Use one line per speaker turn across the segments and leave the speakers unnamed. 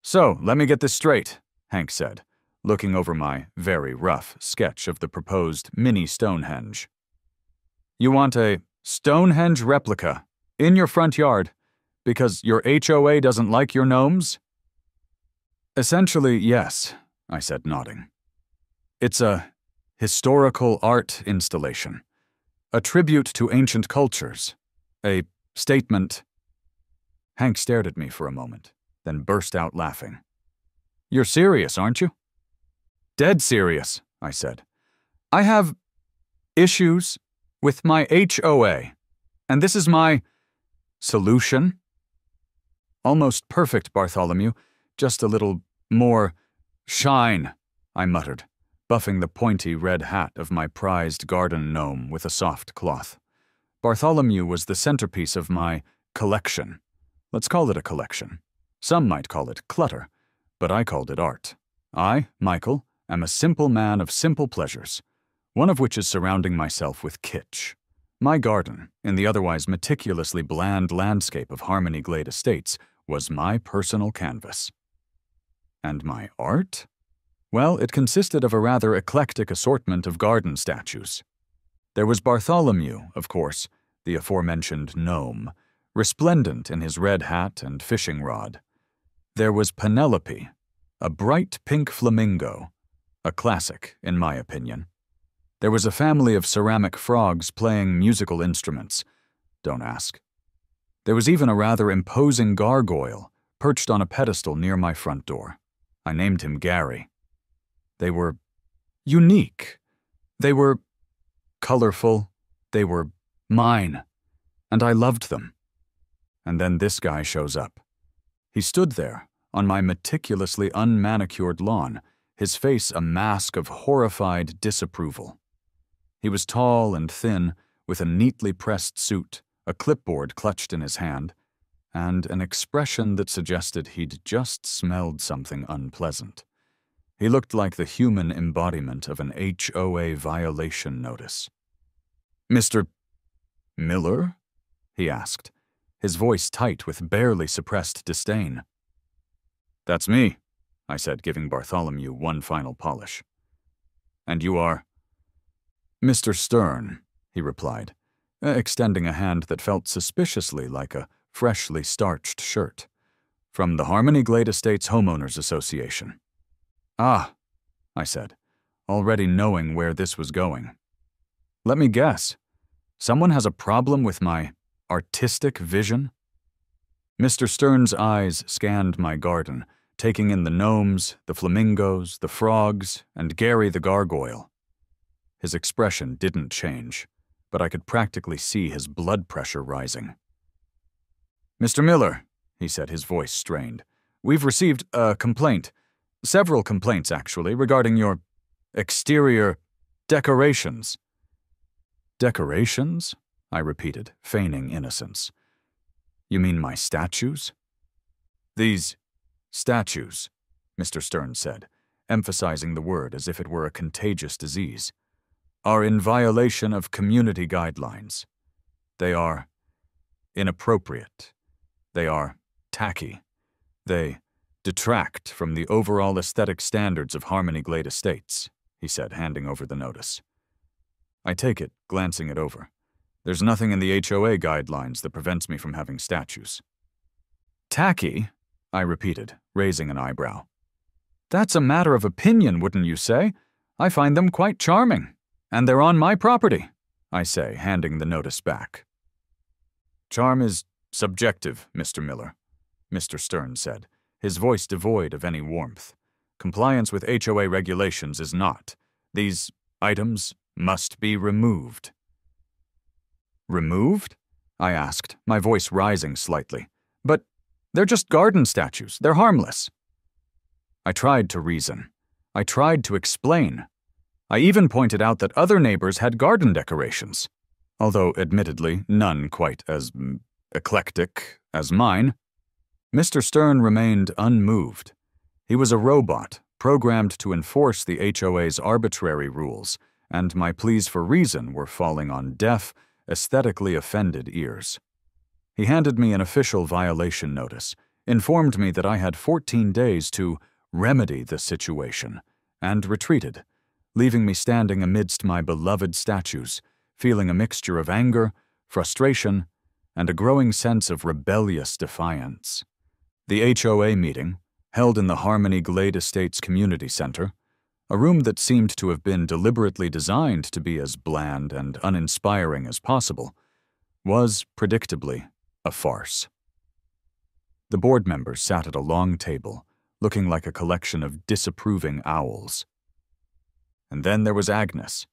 So, let me get this straight, Hank said, looking over my very rough sketch of the proposed mini Stonehenge. You want a Stonehenge replica in your front yard because your HOA doesn't like your gnomes? Essentially, yes, I said, nodding. It's a historical art installation, a tribute to ancient cultures, a statement. Hank stared at me for a moment, then burst out laughing. You're serious, aren't you? Dead serious, I said. I have issues with my HOA, and this is my solution. Almost perfect, Bartholomew, just a little more shine, I muttered, buffing the pointy red hat of my prized garden gnome with a soft cloth. Bartholomew was the centerpiece of my collection. Let's call it a collection. Some might call it clutter, but I called it art. I, Michael, am a simple man of simple pleasures, one of which is surrounding myself with kitsch. My garden, in the otherwise meticulously bland landscape of Harmony Glade Estates, was my personal canvas. And my art? Well, it consisted of a rather eclectic assortment of garden statues. There was Bartholomew, of course, the aforementioned gnome, resplendent in his red hat and fishing rod. There was Penelope, a bright pink flamingo, a classic, in my opinion. There was a family of ceramic frogs playing musical instruments. Don't ask. There was even a rather imposing gargoyle perched on a pedestal near my front door. I named him Gary. They were unique. They were colorful. They were mine. And I loved them. And then this guy shows up. He stood there, on my meticulously unmanicured lawn, his face a mask of horrified disapproval. He was tall and thin, with a neatly pressed suit, a clipboard clutched in his hand, and an expression that suggested he'd just smelled something unpleasant. He looked like the human embodiment of an HOA violation notice. "Mr. Miller?" he asked, his voice tight with barely suppressed disdain. "That's me," I said, giving Bartholomew one final polish. "And you are?" "Mr. Stern," he replied, extending a hand that felt suspiciously like a freshly starched shirt. "From the Harmony Glade Estates Homeowners Association." "Ah," I said, already knowing where this was going. "Let me guess. Someone has a problem with my artistic vision?" Mr. Stern's eyes scanned my garden, taking in the gnomes, the flamingos, the frogs, and Gary the gargoyle. His expression didn't change, but I could practically see his blood pressure rising. "Mr. Miller," he said, his voice strained, "we've received a complaint. Several complaints, actually, regarding your exterior decorations." "Decorations?" I repeated, feigning innocence. "You mean my statues?" "These statues," Mr. Stern said, emphasizing the word as if it were a contagious disease, "are in violation of community guidelines. They are inappropriate. They are tacky. They detract from the overall aesthetic standards of Harmony Glade Estates," he said, handing over the notice. I take it, glancing it over. There's nothing in the HOA guidelines that prevents me from having statues. "Tacky?" I repeated, raising an eyebrow. "That's a matter of opinion, wouldn't you say? I find them quite charming. And they're on my property," I say, handing the notice back. "Charm is subjective, Mr. Miller," Mr. Stern said, his voice devoid of any warmth. "Compliance with HOA regulations is not. These items must be removed." "Removed?" I asked, my voice rising slightly. "But they're just garden statues. They're harmless." I tried to reason. I tried to explain. I even pointed out that other neighbors had garden decorations, although admittedly none quite as eclectic as mine. Mr. Stern remained unmoved. He was a robot, programmed to enforce the HOA's arbitrary rules, and my pleas for reason were falling on deaf, aesthetically offended ears. He handed me an official violation notice, informed me that I had 14 days to remedy the situation, and retreated, leaving me standing amidst my beloved statues, feeling a mixture of anger, frustration, and a growing sense of rebellious defiance. The HOA meeting, held in the Harmony Glade Estates Community Center, a room that seemed to have been deliberately designed to be as bland and uninspiring as possible, was, predictably, a farce. The board members sat at a long table, looking like a collection of disapproving owls. And then there was Agnes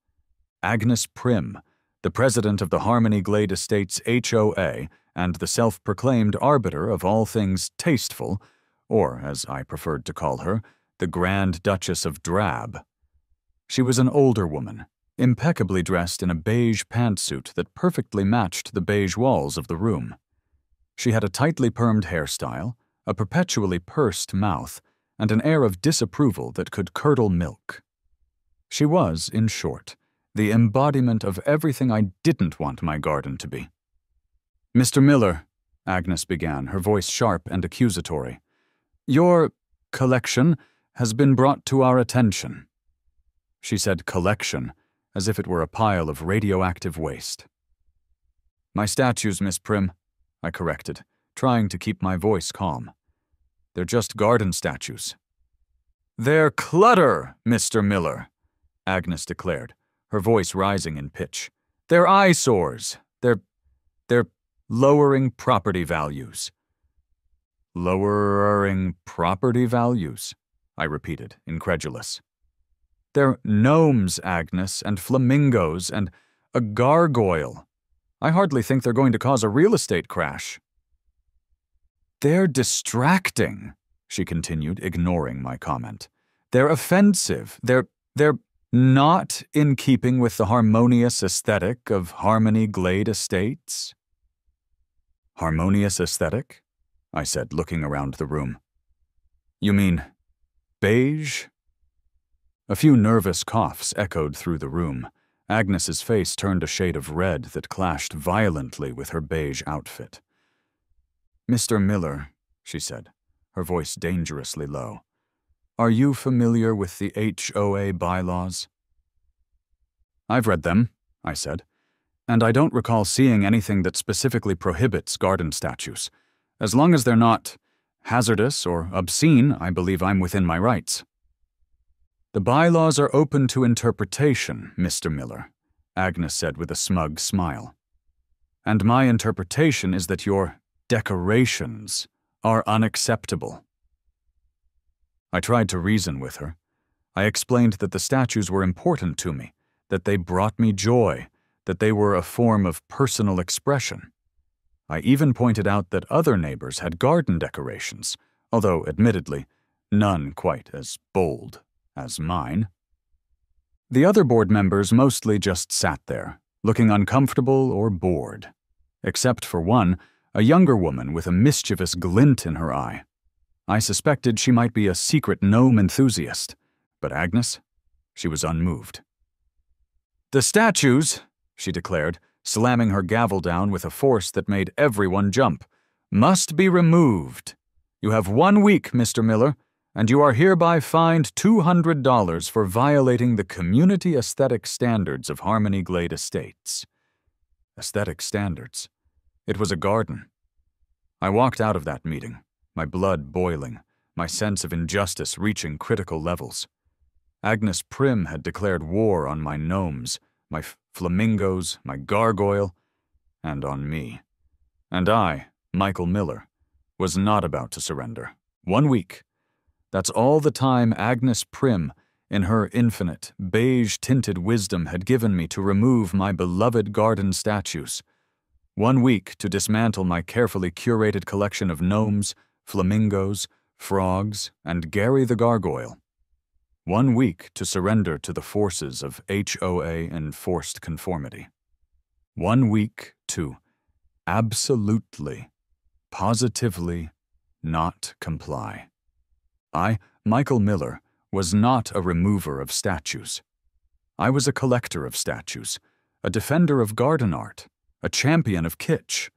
Prim, the president of the Harmony Glade Estates HOA and the self-proclaimed arbiter of all things tasteful, or, as I preferred to call her, the Grand Duchess of Drab. She was an older woman, impeccably dressed in a beige pantsuit that perfectly matched the beige walls of the room. She had a tightly permed hairstyle, a perpetually pursed mouth, and an air of disapproval that could curdle milk. She was, in short, the embodiment of everything I didn't want my garden to be. "Mr. Miller," Agnes began, her voice sharp and accusatory, "your collection has been brought to our attention." She said collection, as if it were a pile of radioactive waste. "My statues, Miss Prim," I corrected, trying to keep my voice calm. "They're just garden statues." "They're clutter, Mr. Miller," Agnes declared, her voice rising in pitch. "They're eyesores. They're lowering property values." "Lowering property values?" I repeated, incredulous. "They're gnomes, Agnes, and flamingos, and a gargoyle. I hardly think they're going to cause a real estate crash." "They're distracting," she continued, ignoring my comment. "They're offensive. They're not in keeping with the harmonious aesthetic of Harmony Glade Estates." "Harmonious aesthetic?" I said, looking around the room. "You mean beige?" A few nervous coughs echoed through the room. Agnes's face turned a shade of red that clashed violently with her beige outfit. "Mr. Miller," she said, her voice dangerously low, "are you familiar with the HOA bylaws?" "I've read them," I said, "and I don't recall seeing anything that specifically prohibits garden statues. As long as they're not hazardous or obscene, I believe I'm within my rights." "The bylaws are open to interpretation, Mr. Miller," Agnes said with a smug smile. "And my interpretation is that your decorations are unacceptable." I tried to reason with her. I explained that the statues were important to me, that they brought me joy, that they were a form of personal expression. I even pointed out that other neighbors had garden decorations, although, admittedly, none quite as bold as mine. The other board members mostly just sat there, looking uncomfortable or bored, except for one, a younger woman with a mischievous glint in her eye. I suspected she might be a secret gnome enthusiast, but Agnes, she was unmoved. "The statues," she declared, slamming her gavel down with a force that made everyone jump, "must be removed. You have 1 week, Mr. Miller, and you are hereby fined $200 for violating the community aesthetic standards of Harmony Glade Estates." Aesthetic standards. It was a garden. I walked out of that meeting, my blood boiling, my sense of injustice reaching critical levels. Agnes Prim had declared war on my gnomes, my flamingos, my gargoyle, and on me. And I, Michael Miller, was not about to surrender. 1 week. That's all the time Agnes Prim, in her infinite, beige-tinted wisdom, had given me to remove my beloved garden statues. 1 week to dismantle my carefully curated collection of gnomes, flamingos, frogs, and Gary the Gargoyle. 1 week to surrender to the forces of HOA enforced conformity. 1 week to absolutely, positively not comply. I, Michael Miller, was not a remover of statues. I was a collector of statues, a defender of garden art, a champion of kitsch.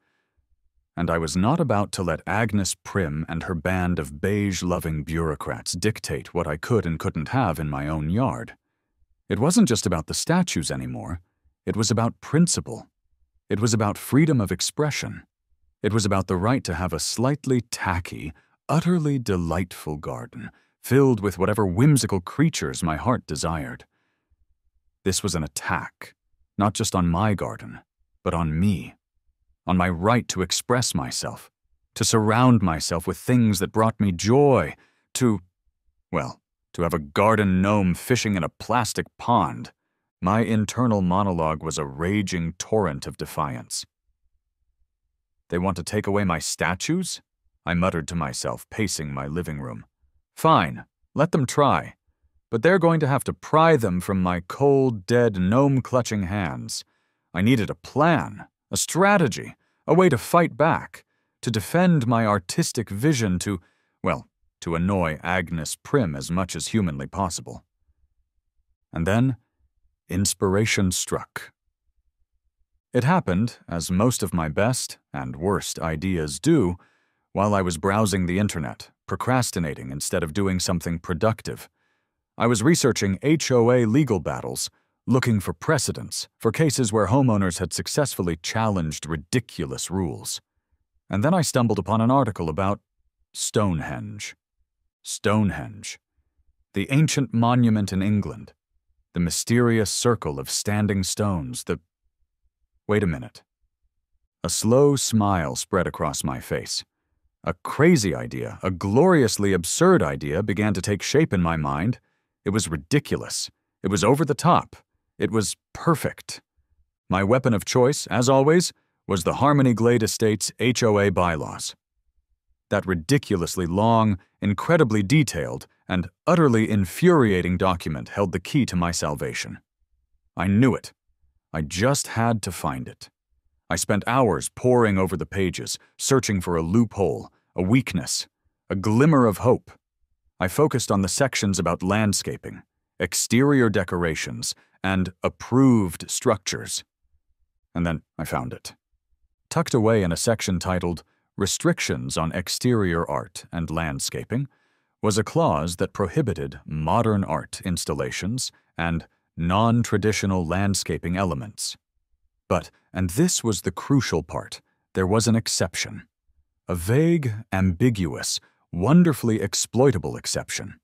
and I was not about to let Agnes Prim and her band of beige-loving bureaucrats dictate what I could and couldn't have in my own yard. It wasn't just about the statues anymore. It was about principle. It was about freedom of expression. It was about the right to have a slightly tacky, utterly delightful garden, filled with whatever whimsical creatures my heart desired. This was an attack, not just on my garden, but on me, on my right to express myself, to surround myself with things that brought me joy, to have a garden gnome fishing in a plastic pond. My internal monologue was a raging torrent of defiance. They want to take away my statues? I muttered to myself, pacing my living room. Fine, let them try. But they're going to have to pry them from my cold, dead, gnome-clutching hands. I needed a plan, a strategy, a way to fight back, to defend my artistic vision, to annoy Agnes Prim as much as humanly possible. And then, inspiration struck. It happened, as most of my best and worst ideas do, while I was browsing the internet, procrastinating instead of doing something productive. I was researching HOA legal battles, looking for precedents for cases where homeowners had successfully challenged ridiculous rules. And then I stumbled upon an article about Stonehenge. Stonehenge, the ancient monument in England, the mysterious circle of standing stones, Wait a minute. A slow smile spread across my face. A crazy idea, a gloriously absurd idea began to take shape in my mind. It was ridiculous. It was over the top. It was perfect. My weapon of choice, as always, was the Harmony Glade Estates HOA bylaws. That ridiculously long, incredibly detailed, and utterly infuriating document held the key to my salvation. I knew it. I just had to find it. I spent hours poring over the pages, searching for a loophole, a weakness, a glimmer of hope. I focused on the sections about landscaping, exterior decorations, and approved structures. And then I found it. Tucked away in a section titled Restrictions on Exterior Art and Landscaping was a clause that prohibited modern art installations and non-traditional landscaping elements. But, and this was the crucial part, there was an exception. A vague, ambiguous, wonderfully exploitable exception.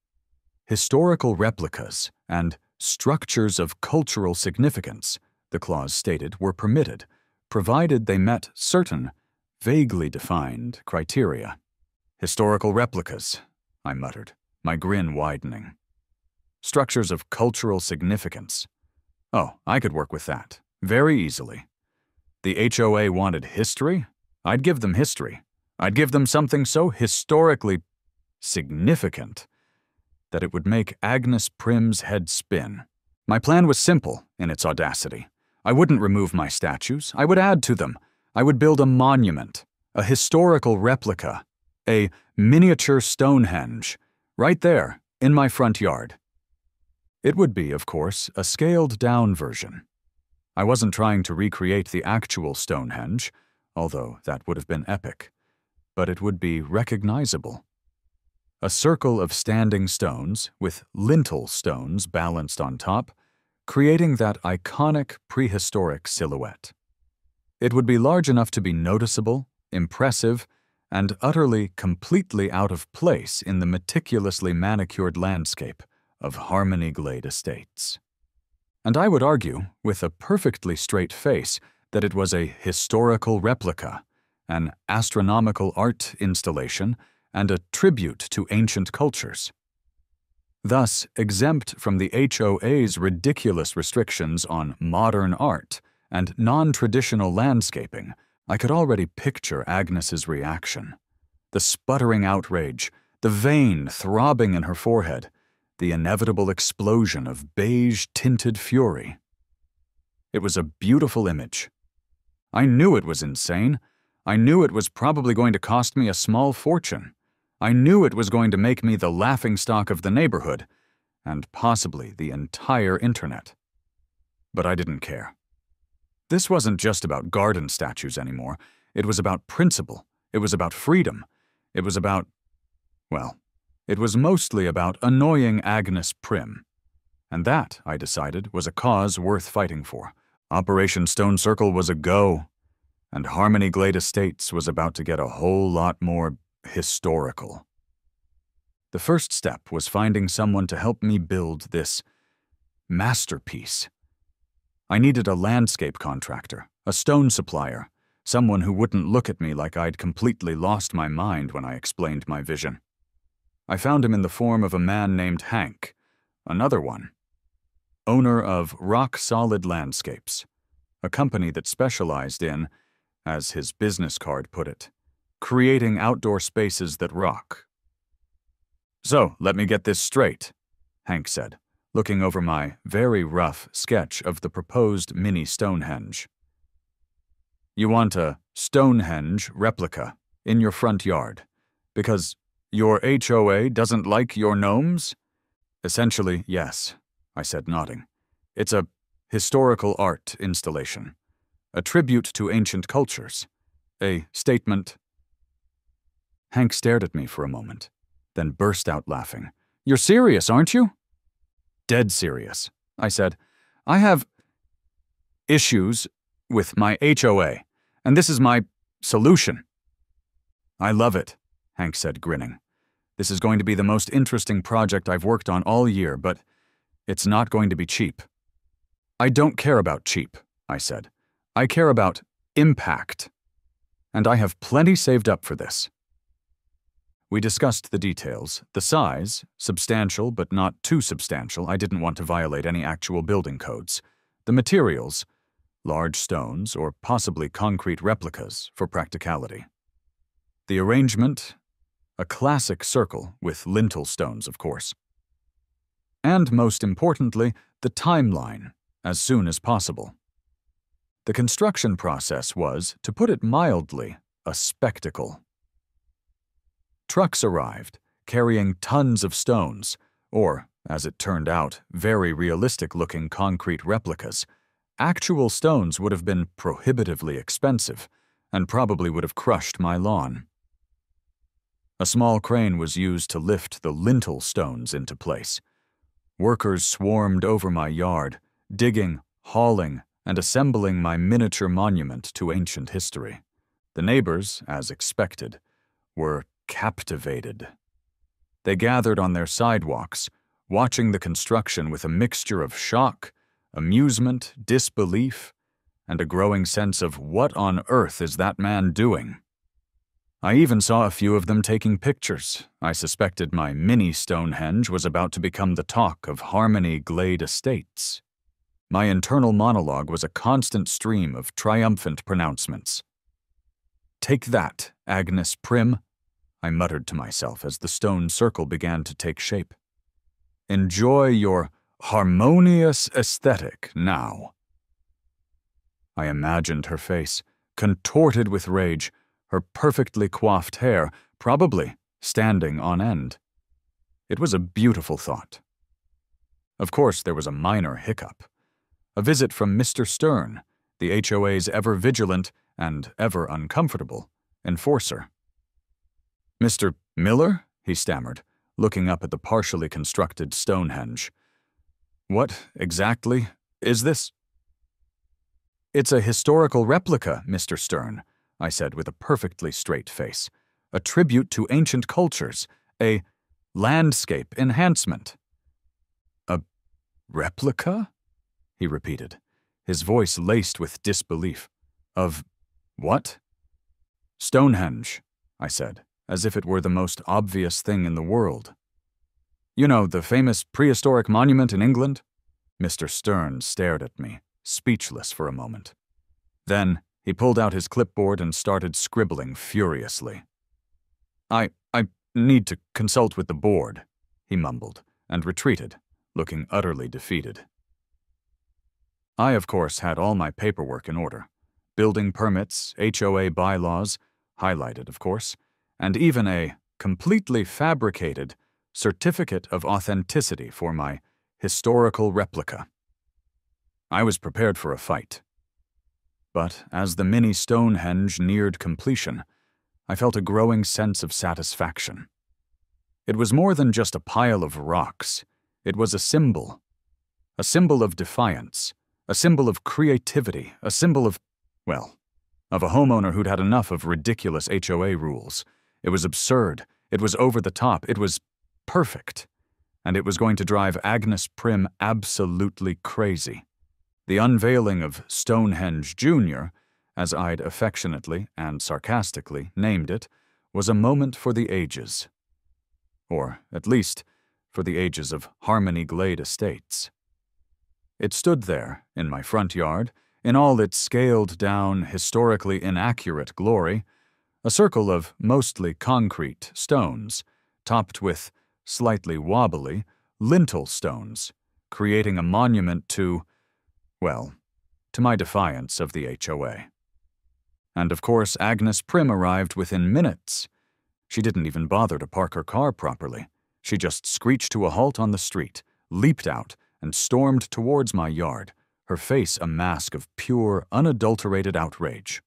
Historical replicas and structures of cultural significance, the clause stated, were permitted, provided they met certain, vaguely defined criteria. Historical replicas, I muttered, my grin widening. Structures of cultural significance. Oh, I could work with that, very easily. The HOA wanted history? I'd give them history. I'd give them something so historically significant that it would make Agnes Prim's head spin. My plan was simple in its audacity. I wouldn't remove my statues. I would add to them. I would build a monument, a historical replica, a miniature Stonehenge, right there in my front yard. It would be, of course, a scaled-down version. I wasn't trying to recreate the actual Stonehenge, although that would have been epic, but it would be recognizable. A circle of standing stones with lintel stones balanced on top, creating that iconic prehistoric silhouette. It would be large enough to be noticeable, impressive, and utterly, completely out of place in the meticulously manicured landscape of Harmony Glade Estates. And I would argue, with a perfectly straight face, that it was a historical replica, an astronomical art installation, and a tribute to ancient cultures. Thus, exempt from the HOA's ridiculous restrictions on modern art and non-traditional landscaping, I could already picture Agnes's reaction. The sputtering outrage, the vein throbbing in her forehead, the inevitable explosion of beige-tinted fury. It was a beautiful image. I knew it was insane. I knew it was probably going to cost me a small fortune. I knew it was going to make me the laughingstock of the neighborhood, and possibly the entire internet. But I didn't care. This wasn't just about garden statues anymore. It was about principle. It was about freedom. It was about, well, it was mostly about annoying Agnes Prim. And that, I decided, was a cause worth fighting for. Operation Stone Circle was a go, and Harmony Glade Estates was about to get a whole lot more historical. The first step was finding someone to help me build this masterpiece. I needed a landscape contractor, a stone supplier, someone who wouldn't look at me like I'd completely lost my mind when I explained my vision. I found him in the form of a man named Hank, another one, owner of Rock Solid Landscapes, a company that specialized in, as his business card put it, creating outdoor spaces that rock. "So, let me get this straight," Hank said, looking over my very rough sketch of the proposed mini Stonehenge. "You want a Stonehenge replica in your front yard, because your HOA doesn't like your gnomes?" "Essentially, yes," I said, nodding. "It's a historical art installation, a tribute to ancient cultures, a statement." Hank stared at me for a moment, then burst out laughing. "You're serious, aren't you?" "Dead serious," I said. "I have issues with my HOA, and this is my solution." "I love it," Hank said, grinning. "This is going to be the most interesting project I've worked on all year, but it's not going to be cheap." "I don't care about cheap," I said. "I care about impact. And I have plenty saved up for this." We discussed the details. The size, substantial but not too substantial. I didn't want to violate any actual building codes. The materials, large stones or possibly concrete replicas for practicality. The arrangement, a classic circle with lintel stones, of course. And most importantly, the timeline, as soon as possible. The construction process was, to put it mildly, a spectacle. Trucks arrived, carrying tons of stones, or, as it turned out, very realistic-looking concrete replicas. Actual stones would have been prohibitively expensive, and probably would have crushed my lawn. A small crane was used to lift the lintel stones into place. Workers swarmed over my yard, digging, hauling, and assembling my miniature monument to ancient history. The neighbors, as expected, were captivated. They gathered on their sidewalks, watching the construction with a mixture of shock, amusement, disbelief, and a growing sense of what on earth is that man doing. I even saw a few of them taking pictures. I suspected my mini Stonehenge was about to become the talk of Harmony Glade Estates. My internal monologue was a constant stream of triumphant pronouncements. "Take that, Agnes Prim," I muttered to myself as the stone circle began to take shape. "Enjoy your harmonious aesthetic now." I imagined her face, contorted with rage, her perfectly coiffed hair, probably standing on end. It was a beautiful thought. Of course, there was a minor hiccup. A visit from Mr. Stern, the HOA's ever-vigilant and ever-uncomfortable enforcer. "Mr. Miller?" he stammered, looking up at the partially constructed Stonehenge. "What exactly is this?" "It's a historical replica, Mr. Stern," I said with a perfectly straight face. "A tribute to ancient cultures, a landscape enhancement." "A replica?" he repeated, his voice laced with disbelief. "Of what?" "Stonehenge," I said, as if it were the most obvious thing in the world. "You know, the famous prehistoric monument in England?" Mr. Stern stared at me, speechless for a moment. Then he pulled out his clipboard and started scribbling furiously. I need to consult with the board," he mumbled, and retreated, looking utterly defeated. I, of course, had all my paperwork in order. Building permits, HOA bylaws, highlighted, of course, and even a completely fabricated certificate of authenticity for my historical replica. I was prepared for a fight. But as the mini Stonehenge neared completion, I felt a growing sense of satisfaction. It was more than just a pile of rocks. It was a symbol of defiance, a symbol of creativity, a symbol of, well, of a homeowner who'd had enough of ridiculous HOA rules. It was absurd, it was over the top, it was perfect, and it was going to drive Agnes Prim absolutely crazy. The unveiling of Stonehenge Jr., as I'd affectionately and sarcastically named it, was a moment for the ages. Or, at least, for the ages of Harmony Glade Estates. It stood there, in my front yard, in all its scaled-down, historically inaccurate glory, a circle of mostly concrete stones, topped with slightly wobbly lintel stones, creating a monument to, well, to my defiance of the HOA. And of course, Agnes Prim arrived within minutes. She didn't even bother to park her car properly. She just screeched to a halt on the street, leaped out, and stormed towards my yard, her face a mask of pure, unadulterated outrage.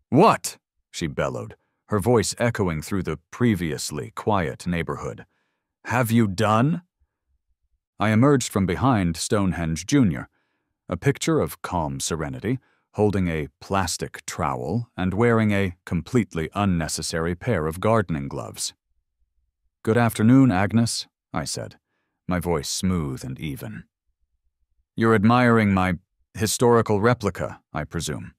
"What?" she bellowed, her voice echoing through the previously quiet neighborhood. "Have you done?" I emerged from behind Stonehenge Jr., a picture of calm serenity, holding a plastic trowel and wearing a completely unnecessary pair of gardening gloves. "Good afternoon, Agnes," I said, my voice smooth and even. "You're admiring my historical replica, I presume."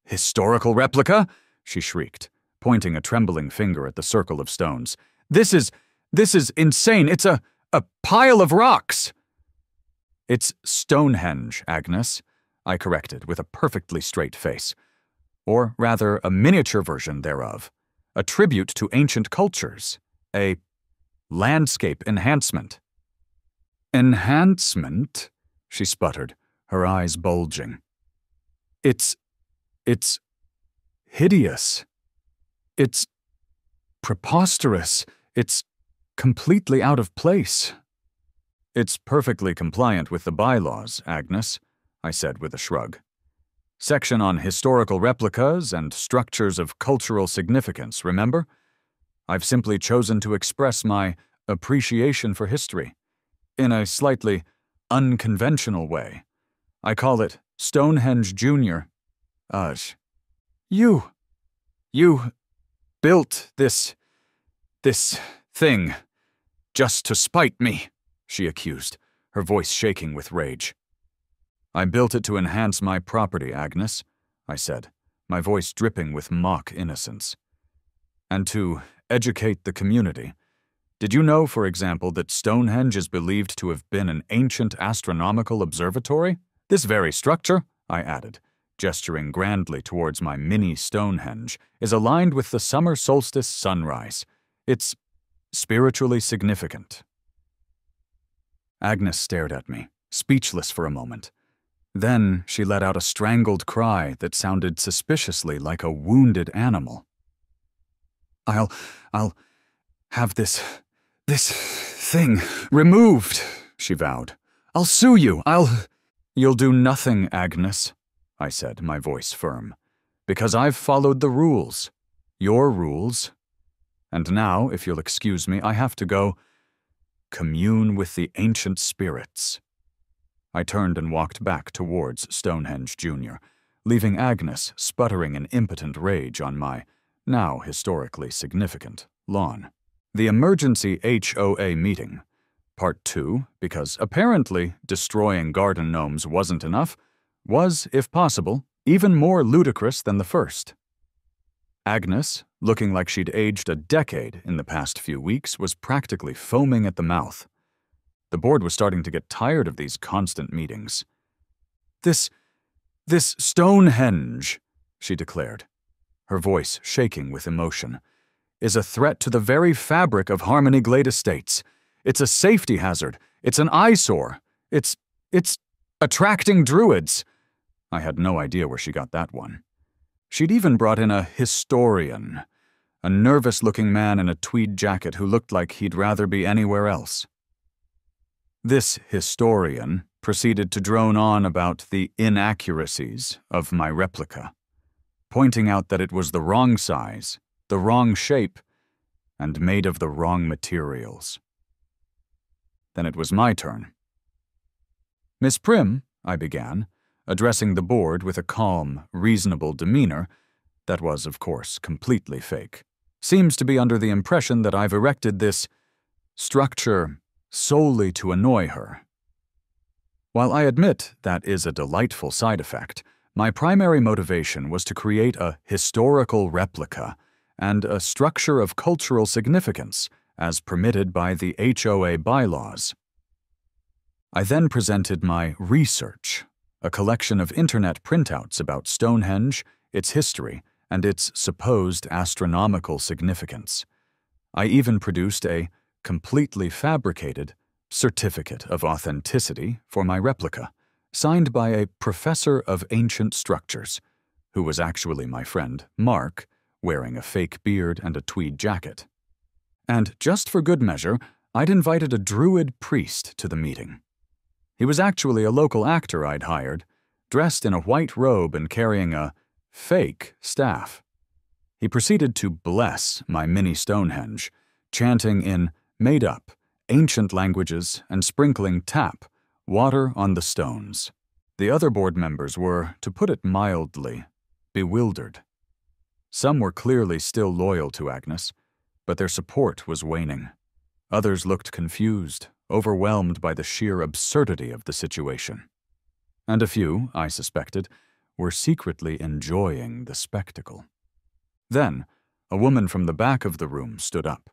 "Historical replica?" she shrieked, pointing a trembling finger at the circle of stones. This is insane. It's a pile of rocks." "It's Stonehenge, Agnes," I corrected with a perfectly straight face. "Or rather, a miniature version thereof. A tribute to ancient cultures. A landscape enhancement." "Enhancement?" she sputtered, her eyes bulging. It's hideous. It's preposterous. It's completely out of place." "It's perfectly compliant with the bylaws, Agnes," I said with a shrug. "Section on historical replicas and structures of cultural significance, remember? I've simply chosen to express my appreciation for history in a slightly unconventional way. I call it Stonehenge Jr. You built this thing just to spite me," she accused, her voice shaking with rage. "I built it to enhance my property, Agnes," I said, my voice dripping with mock innocence. "And to educate the community. Did you know, for example, that Stonehenge is believed to have been an ancient astronomical observatory? This very structure," I added, gesturing grandly towards my mini Stonehenge, "is aligned with the summer solstice sunrise. It's spiritually significant." Agnes stared at me, speechless for a moment. Then she let out a strangled cry that sounded suspiciously like a wounded animal. I'll have this thing removed," she vowed. "I'll sue you, You'll do nothing, Agnes," I said, my voice firm, "because I've followed the rules. Your rules. And now, if you'll excuse me, I have to go commune with the ancient spirits." I turned and walked back towards Stonehenge Jr., leaving Agnes sputtering in impotent rage on my, now historically significant, lawn. The emergency HOA meeting, Part 2, because apparently destroying garden gnomes wasn't enough, was, if possible, even more ludicrous than the first. Agnes, looking like she'd aged a decade in the past few weeks, was practically foaming at the mouth. The board was starting to get tired of these constant meetings. This Stonehenge," she declared, her voice shaking with emotion, "is a threat to the very fabric of Harmony Glade Estates. It's a safety hazard. It's an eyesore. It's attracting druids." I had no idea where she got that one. She'd even brought in a historian, a nervous-looking man in a tweed jacket who looked like he'd rather be anywhere else. This historian, proceeded to drone on about the inaccuracies of my replica, pointing out that it was the wrong size, the wrong shape, and made of the wrong materials. Then it was my turn. "Miss Prim," I began, addressing the board with a calm, reasonable demeanor that was, of course, completely fake, "seems to be under the impression that I've erected this structure solely to annoy her. While I admit that is a delightful side effect, my primary motivation was to create a historical replica and a structure of cultural significance as permitted by the HOA bylaws." I then presented my research, a collection of internet printouts about Stonehenge, its history, and its supposed astronomical significance. I even produced a completely fabricated certificate of authenticity for my replica, signed by a professor of ancient structures, who was actually my friend Mark, wearing a fake beard and a tweed jacket. And just for good measure, I'd invited a druid priest to the meeting. He was actually a local actor I'd hired, dressed in a white robe and carrying a fake staff. He proceeded to bless my mini Stonehenge, chanting in made-up, ancient languages and sprinkling tap water on the stones. The other board members were, to put it mildly, bewildered. Some were clearly still loyal to Agnes, but their support was waning. Others looked confused, overwhelmed by the sheer absurdity of the situation. And a few, I suspected, were secretly enjoying the spectacle. Then, a woman from the back of the room stood up.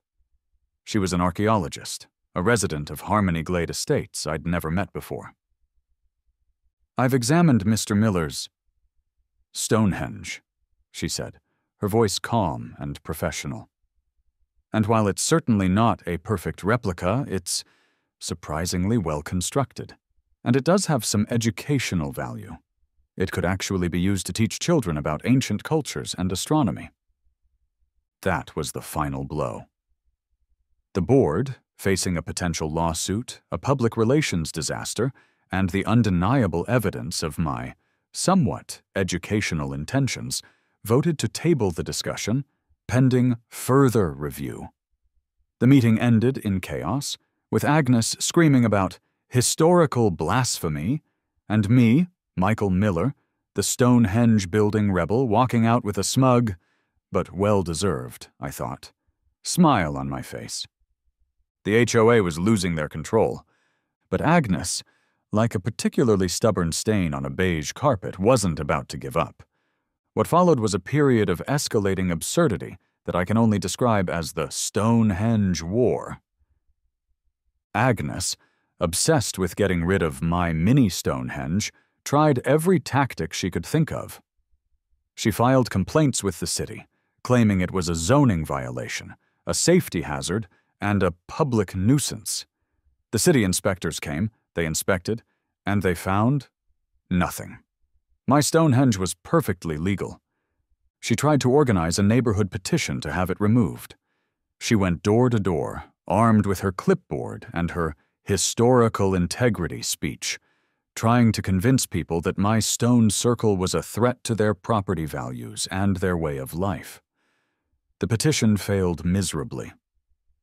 She was an archaeologist, a resident of Harmony Glade Estates I'd never met before. "I've examined Mr. Miller's Stonehenge," she said, her voice calm and professional. "And while it's certainly not a perfect replica, it's surprisingly well constructed, and it does have some educational value. It could actually be used to teach children about ancient cultures and astronomy." That was the final blow. The board, facing a potential lawsuit, a public relations disaster, and the undeniable evidence of my somewhat educational intentions, voted to table the discussion, pending further review. The meeting ended in chaos, with Agnes screaming about historical blasphemy, and me, Michael Miller, the Stonehenge building rebel, walking out with a smug, but well-deserved, I thought, smile on my face. The HOA was losing their control, but Agnes, like a particularly stubborn stain on a beige carpet, wasn't about to give up. What followed was a period of escalating absurdity that I can only describe as the Stonehenge War. Agnes, obsessed with getting rid of my mini Stonehenge, tried every tactic she could think of. She filed complaints with the city, claiming it was a zoning violation, a safety hazard, and a public nuisance. The city inspectors came, they inspected, and they found nothing. My Stonehenge was perfectly legal. She tried to organize a neighborhood petition to have it removed. She went door to door, armed with her clipboard and her historical integrity speech, trying to convince people that my stone circle was a threat to their property values and their way of life. The petition failed miserably.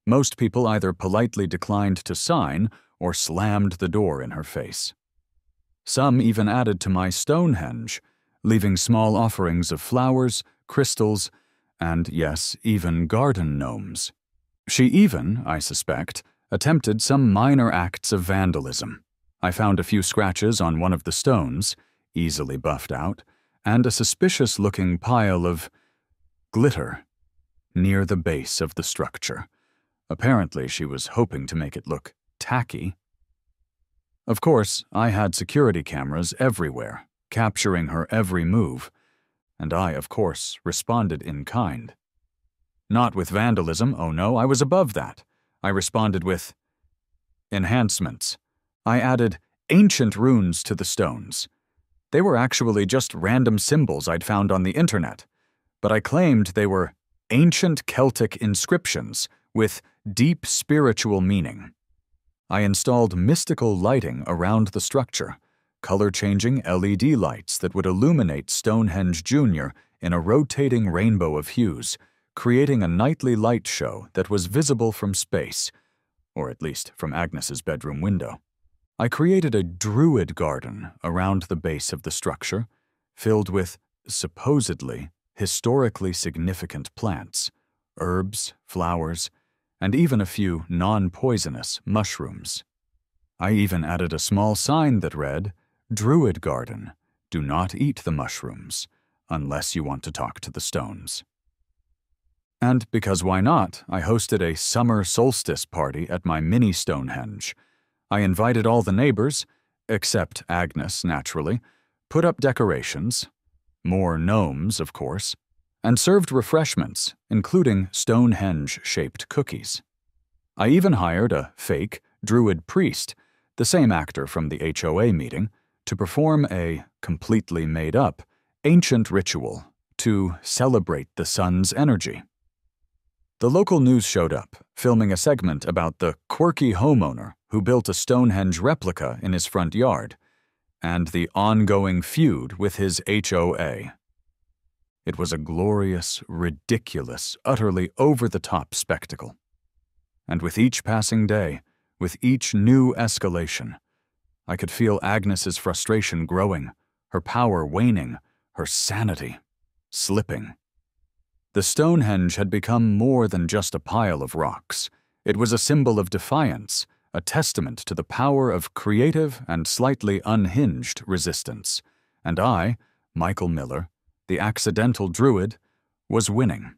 Most people either politely declined to sign or slammed the door in her face. Some even added to my Stonehenge, leaving small offerings of flowers, crystals, and, yes, even garden gnomes. She even, I suspect, attempted some minor acts of vandalism. I found a few scratches on one of the stones, easily buffed out, and a suspicious-looking pile of glitter near the base of the structure. Apparently, she was hoping to make it look tacky. Of course, I had security cameras everywhere, capturing her every move, and I, of course, responded in kind. Not with vandalism, oh no, I was above that. I responded with enhancements. I added ancient runes to the stones. They were actually just random symbols I'd found on the internet, but I claimed they were ancient Celtic inscriptions with deep spiritual meaning. I installed mystical lighting around the structure, color-changing LED lights that would illuminate Stonehenge Jr. in a rotating rainbow of hues, creating a nightly light show that was visible from space, or at least from Agnes's bedroom window. I created a druid garden around the base of the structure, filled with, supposedly, historically significant plants, herbs, flowers, and even a few non-poisonous mushrooms. I even added a small sign that read, "Druid Garden, do not eat the mushrooms, unless you want to talk to the stones." And because why not, I hosted a summer solstice party at my mini Stonehenge. I invited all the neighbors, except Agnes, naturally, put up decorations, more gnomes, of course, and served refreshments, including Stonehenge-shaped cookies. I even hired a fake druid priest, the same actor from the HOA meeting, to perform a completely made-up, ancient ritual to celebrate the sun's energy. The local news showed up, filming a segment about the quirky homeowner who built a Stonehenge replica in his front yard, and the ongoing feud with his HOA. It was a glorious, ridiculous, utterly over-the-top spectacle. And with each passing day, with each new escalation, I could feel Agnes's frustration growing, her power waning, her sanity slipping. The Stonehenge had become more than just a pile of rocks. It was a symbol of defiance, a testament to the power of creative and slightly unhinged resistance. And I, Michael Miller, the accidental druid, was winning.